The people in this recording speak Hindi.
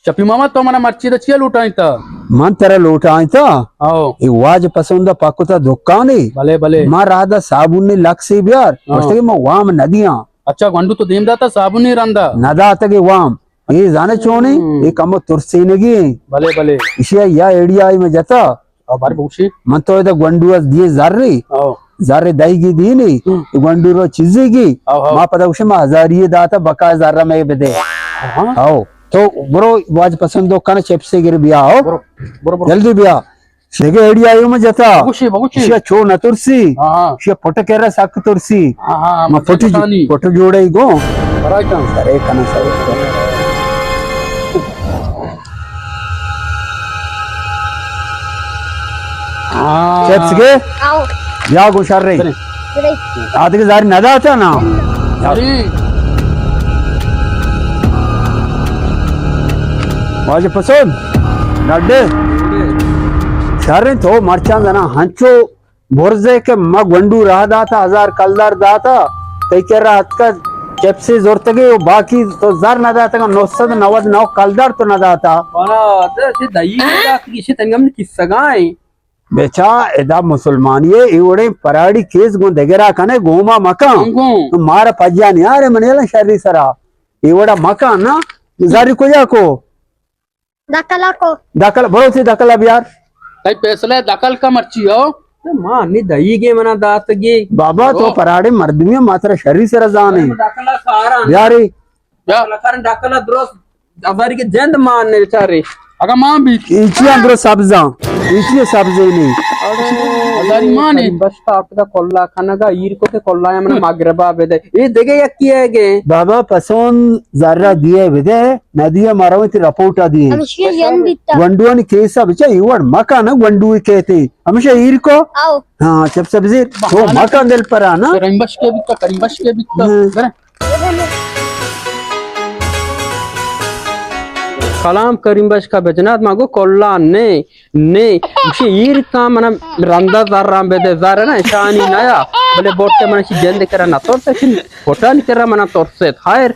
चपी मामा तो mana मर्ची तो चिया लूटा इता मन तेरा लूटा इता आओ ये वाज पसंद पाकुता दुकानी भले भले मां राधा साबुन ने लक्सी बियार उसके मैं वाम नदियां अच्छा गंडू तो देम दाता साबुन नहीं रंदा नदा तके वाम ये जाने चोनी ये कम तुरसी नगी भले भले इशिया या एडिया आई में जाता और बार बुशी मन तो इधर गंडू अस दिए जारी आओ जारे दाई की दी नहीं गंडू रो चीज़ी की मां पता उसे मां हजारिये दाता बका जारा में बेदे आओ तो ब्रो वाज पसंद दो कने चिप्स गिर बिया आओ बरोबर जल्दी बिया शेगे एडिया आयो में जाता बुशी बुशी शिया छो न तुरसी हां शिया फोटो केरा साक तुरसी हां मां फोटो जोड़े गो बराई का सरे कने सरे चिप्स के आओ या गुशार रही गड़े आदि के जारी नदा था ना अरे वाज पसंद नड्डे शारे तो मरचां जना हंचो बोरजे के मग वंडू रहा दाता हजार कलदार दाता तई के रात का चिप्स जोरतगे बाकी तो जार न दाता 999 कलदार तो न दाता बना ते दही का किसी तंगम किस्सा गाय बेचा एदा मुसलमान ये इवड़े पराड़ी केस गो दगेरा कने गोमा मकान तो मारा पज्जा नहीं आरे मनेला शरी सरा इवड़ा मकान ना जारी को याको दकला को दकल बरो से दकल अब यार कई पैसले दकल का मर्ची हो मां नि दही के मना दात गे बाबा तो पराड़े मर्दमिया मात्र शरी से रजाने डाकला सारा यारी डाकला कारण डाकला द्रोस अबारी के जंद मारने बेचारे अगर मां भी इची अंदर सब्जा इची सब्जे नहीं हजारी मां ने बस आपका कोल्ला खाना का ईर को के कोल्ला या मना मागरबा बेदे ये देगे या किए गे बाबा पसंद जर्रा दिए बेदे नदिया मारवती रपोटा दिए हमेशा जन बिता वंडुआ ने केसा बिचा इवड़ मकान वंडू कहते हमेशा ईर को आओ हाँ जब सब्जी तो मकान दिल पर आना करीमबश के भी तो करीमबश के भी तो करे कलाम करीमबश का बेजनात मागो कोल्ला ने उसे ईर का मना रंदा जर्रा बेदे जरा ना शानी नया भले बोट के मना सी जंद करा ना तोर से फोटा नहीं करा मना तोर से खैर